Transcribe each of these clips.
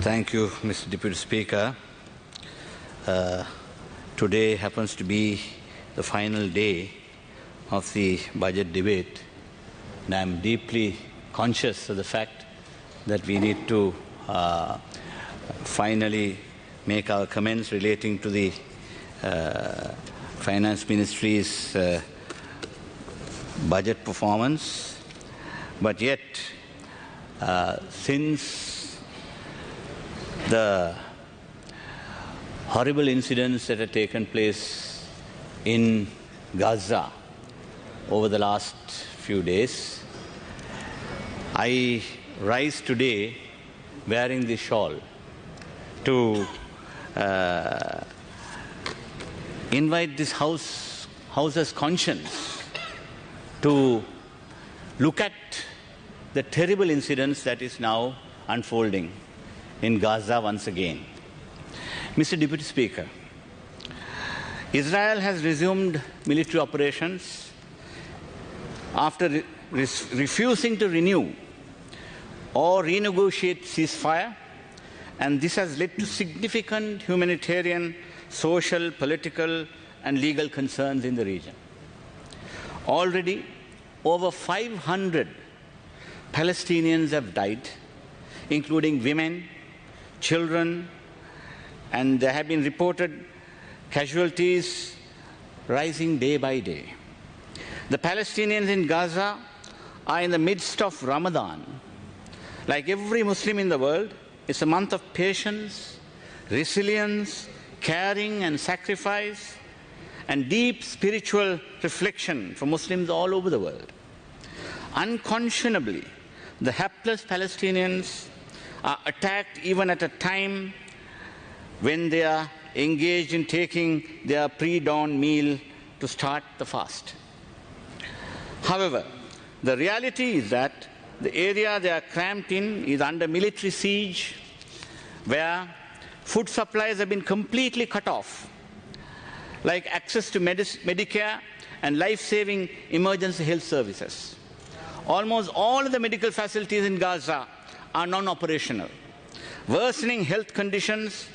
Thank you, Mr. Deputy Speaker. Today happens to be the final day of the budget debate, and I'm deeply conscious of the fact that we need to finally make our comments relating to the Finance Ministry's budget performance. But yet, since the horrible incidents that have taken place in Gaza over the last few days, I rise today wearing the shawl to invite this House's conscience to look at the terrible incidents that is now unfolding in Gaza once again. Mr. Deputy Speaker, Israel has resumed military operations after refusing to renew or renegotiate ceasefire, and this has led to significant humanitarian, social, political, and legal concerns in the region. Already, over 500 Palestinians have died, including women, children, and there have been reported casualties rising day by day. The Palestinians in Gaza are in the midst of Ramadan. Like every Muslim in the world, it's a month of patience, resilience, caring and sacrifice, and deep spiritual reflection for Muslims all over the world. Unconscionably, the hapless Palestinians are attacked even at a time when they are engaged in taking their pre-dawn meal to start the fast. However, the reality is that the area they are cramped in is under military siege, where food supplies have been completely cut off, like access to Medicare and life-saving emergency health services. Almost all of the medical facilities in Gaza are non-operational. Worsening health conditions,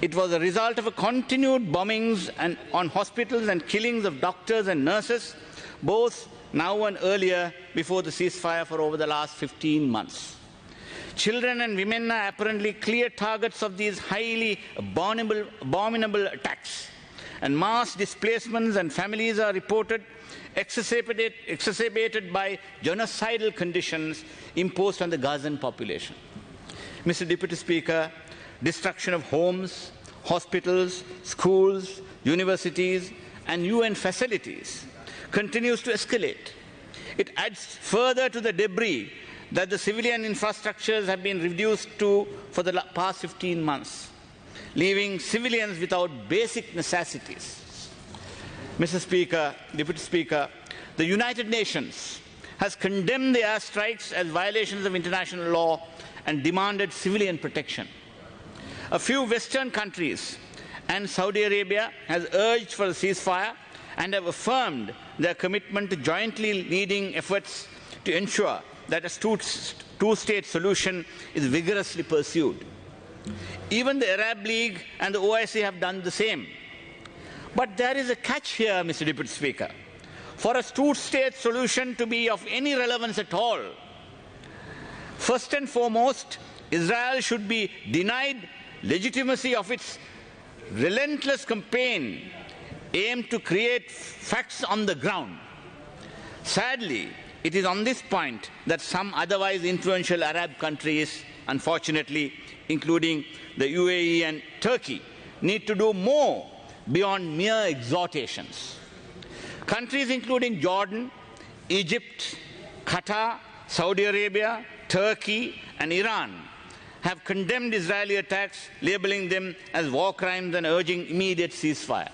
it was a result of a continued bombings on hospitals and killings of doctors and nurses, both now and earlier before the ceasefire for over the last 15 months. Children and women are apparently clear targets of these highly abominable attacks, and mass displacements and families are reported exacerbated by genocidal conditions imposed on the Gazan population. Mr. Deputy Speaker, destruction of homes, hospitals, schools, universities, and UN facilities continues to escalate. It adds further to the debris that the civilian infrastructures have been reduced to for the past 15 months, leaving civilians without basic necessities. Mr. Speaker, Deputy Speaker, the United Nations has condemned the airstrikes as violations of international law and demanded civilian protection. A few Western countries and Saudi Arabia has urged for a ceasefire and have affirmed their commitment to jointly leading efforts to ensure that a two-state solution is vigorously pursued. Even the Arab League and the OIC have done the same. But there is a catch here, Mr. Deputy Speaker. For a two-state solution to be of any relevance at all, first and foremost, Israel should be denied legitimacy of its relentless campaign aimed to create facts on the ground. Sadly, it is on this point that some otherwise influential Arab countries, unfortunately, including the UAE and Turkey, need to do more beyond mere exhortations. Countries including Jordan, Egypt, Qatar, Saudi Arabia, Turkey, and Iran have condemned Israeli attacks, labeling them as war crimes and urging immediate ceasefire.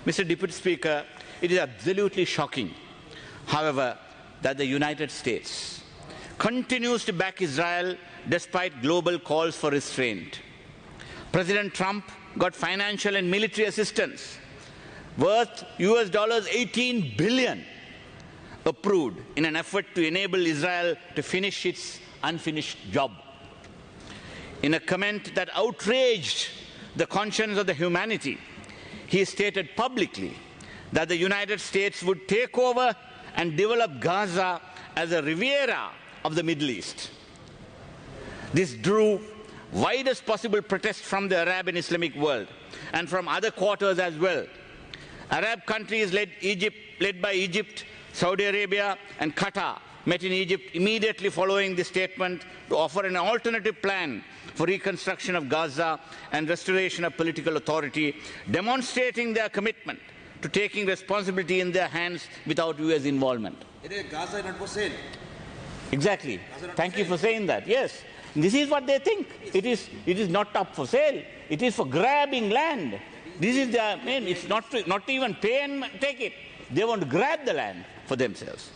Mr. Deputy Speaker, it is absolutely shocking, however, that the United States continues to back Israel despite global calls for restraint. President Trump got financial and military assistance worth $18 billion approved in an effort to enable Israel to finish its unfinished job. In a comment that outraged the conscience of the humanity, he stated publicly that the United States would take over and develop Gaza as a Riviera of the Middle East. This drew widest possible protest from the Arab and Islamic world and from other quarters as well. Arab countries led by Egypt, Saudi Arabia and Qatar met in Egypt immediately following the statement to offer an alternative plan for reconstruction of Gaza and restoration of political authority, demonstrating their commitment to taking responsibility in their hands without US involvement. Gaza is not for sale. Exactly. Thank you for saying that. Yes. This is what they think. It is not up for sale. It is for grabbing land. This is their main. It's not even pay and take it. They want to grab the land for themselves.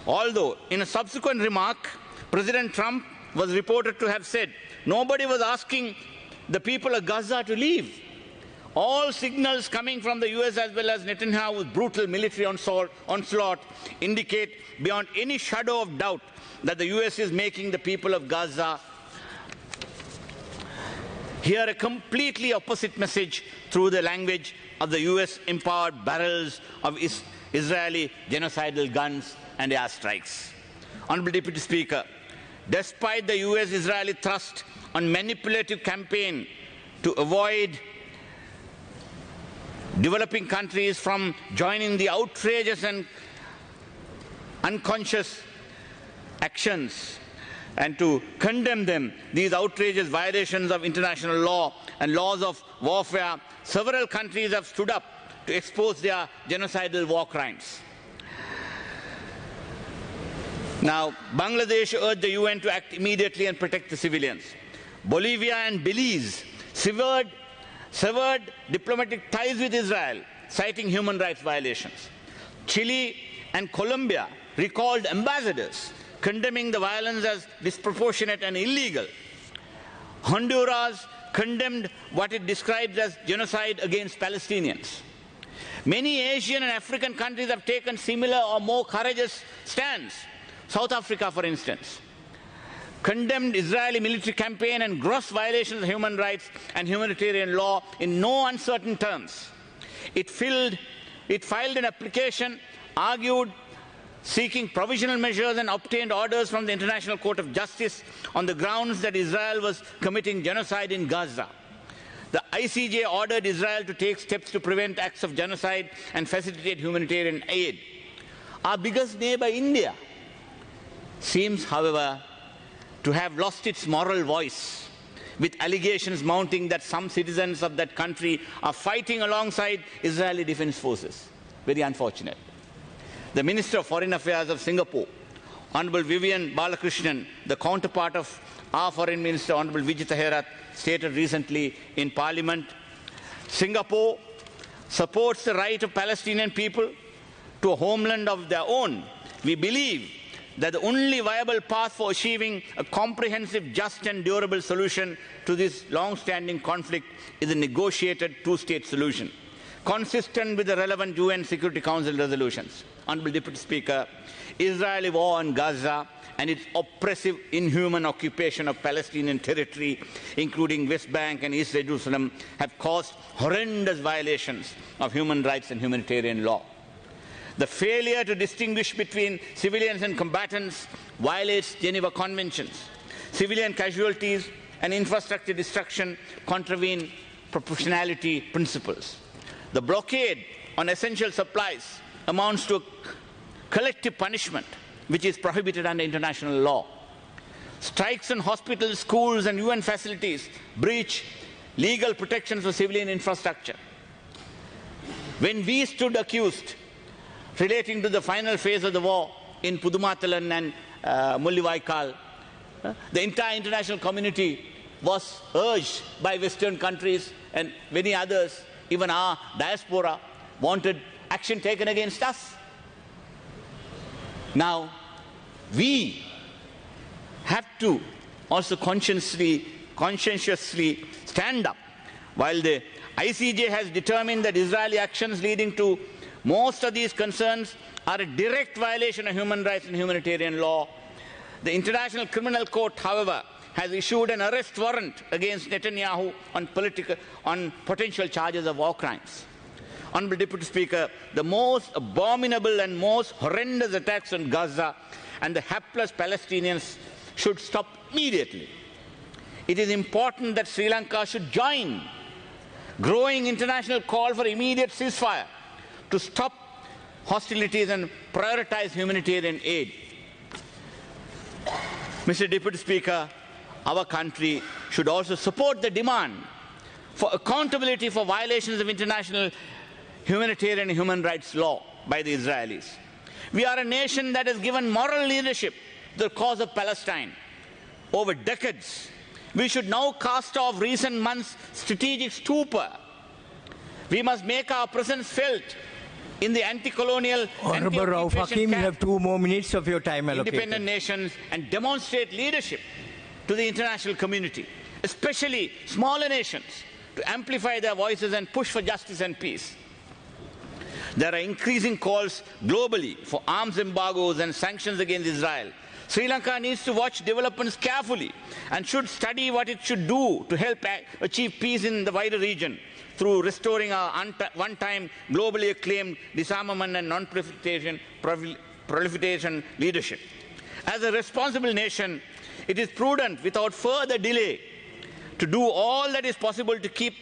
Although, in a subsequent remark, President Trump was reported to have said, nobody was asking the people of Gaza to leave. All signals coming from the US as well as Netanyahu's brutal military onslaught indicate beyond any shadow of doubt that the US is making the people of Gaza hear a completely opposite message through the language of the US-empowered barrels of Israeli genocidal guns and airstrikes. Honorable Deputy Speaker, despite the US-Israeli thrust on manipulative campaign to avoid developing countries from joining the outrageous and unconscious actions and to condemn them, these outrageous violations of international law and laws of warfare, several countries have stood up to expose their genocidal war crimes. Now, Bangladesh urged the UN to act immediately and protect the civilians. Bolivia and Belize severed diplomatic ties with Israel, citing human rights violations. Chile and Colombia recalled ambassadors, condemning the violence as disproportionate and illegal. Honduras condemned what it described as genocide against Palestinians. Many Asian and African countries have taken similar or more courageous stands. South Africa, for instance, condemned Israeli military campaign and gross violations of human rights and humanitarian law in no uncertain terms. It filed an application, argued seeking provisional measures and obtained orders from the International Court of Justice on the grounds that Israel was committing genocide in Gaza. The ICJ ordered Israel to take steps to prevent acts of genocide and facilitate humanitarian aid. Our biggest neighbor, India, seems, however, to have lost its moral voice, with allegations mounting that some citizens of that country are fighting alongside Israeli defense forces. Very unfortunate. The Minister of Foreign Affairs of Singapore, Honorable Vivian Balakrishnan, the counterpart of our Foreign Minister, Honorable Vijay Herath, stated recently in Parliament, Singapore supports the right of Palestinian people to a homeland of their own. We believe that the only viable path for achieving a comprehensive, just and durable solution to this long-standing conflict is a negotiated two-state solution, consistent with the relevant UN Security Council resolutions. Honorable Deputy Speaker, Israeli war on Gaza and its oppressive, inhuman occupation of Palestinian territory, including West Bank and East Jerusalem, have caused horrendous violations of human rights and humanitarian law. The failure to distinguish between civilians and combatants violates Geneva Conventions. Civilian casualties and infrastructure destruction contravene proportionality principles. The blockade on essential supplies amounts to a collective punishment which is prohibited under international law. Strikes on hospitals, schools and UN facilities breach legal protections for civilian infrastructure. When we stood accused relating to the final phase of the war in Pudumatalan and Mullivaikal, the entire international community was urged by Western countries and many others, even our diaspora, wanted action taken against us. Now, we have to also conscientiously stand up. While the ICJ has determined that Israeli actions leading to most of these concerns are a direct violation of human rights and humanitarian law, the International Criminal Court, however, has issued an arrest warrant against Netanyahu on potential charges of war crimes. Honourable Deputy Speaker, the most abominable and most horrendous attacks on Gaza and the hapless Palestinians should stop immediately. It is important that Sri Lanka should join growing international call for immediate ceasefire to stop hostilities and prioritize humanitarian aid. Mr. Deputy Speaker, our country should also support the demand for accountability for violations of international humanitarian and human rights law by the Israelis. We are a nation that has given moral leadership to the cause of Palestine over decades. We should now cast off recent months' strategic stupor. We must make our presence felt in the anti-colonial, Honourable Rauff Hakeem, you have 2 more minutes of your time allocated. Independent nations and demonstrate leadership to the international community, especially smaller nations, to amplify their voices and push for justice and peace. There are increasing calls globally for arms embargoes and sanctions against Israel. Sri Lanka needs to watch developments carefully and should study what it should do to help achieve peace in the wider region through restoring our one-time globally acclaimed disarmament and non-proliferation leadership. As a responsible nation, it is prudent without further delay to do all that is possible to keep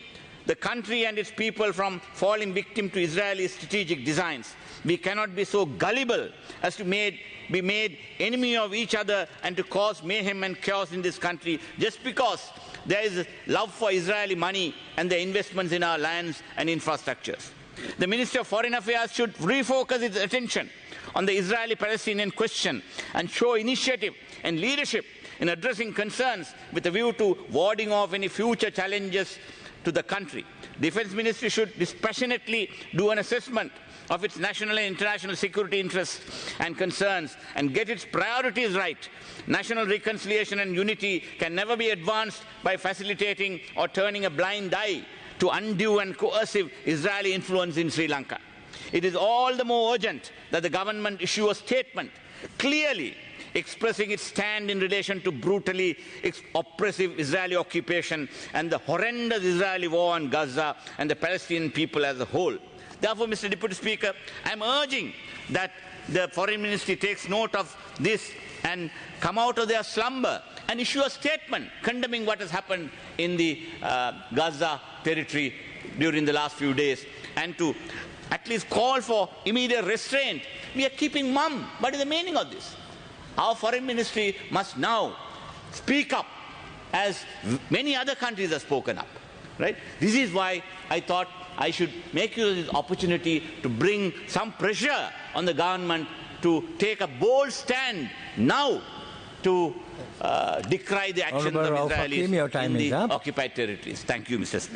the country and its people from falling victim to Israeli strategic designs. We cannot be so gullible as to be made enemy of each other and to cause mayhem and chaos in this country just because there is love for Israeli money and the investments in our lands and infrastructures. The Ministry of Foreign Affairs should refocus its attention on the Israeli-Palestinian question and show initiative and leadership in addressing concerns with a view to warding off any future challenges to the country. Defence Ministry should dispassionately do an assessment of its national and international security interests and concerns and get its priorities right. National reconciliation and unity can never be advanced by facilitating or turning a blind eye to undue and coercive Israeli influence in Sri Lanka. It is all the more urgent that the government issue a statement clearly expressing its stand in relation to brutally oppressive Israeli occupation and the horrendous Israeli war on Gaza and the Palestinian people as a whole. Therefore, Mr. Deputy Speaker, I am urging that the Foreign Ministry takes note of this and come out of their slumber and issue a statement condemning what has happened in the Gaza territory during the last few days and to at least call for immediate restraint. We are keeping mum. What is the meaning of this? Our Foreign Ministry must now speak up as many other countries have spoken up. Right? This is why I thought I should make use of this opportunity to bring some pressure on the government to take a bold stand now to decry the actions of Israelis in the occupied territories. Thank you, Mr. Speaker.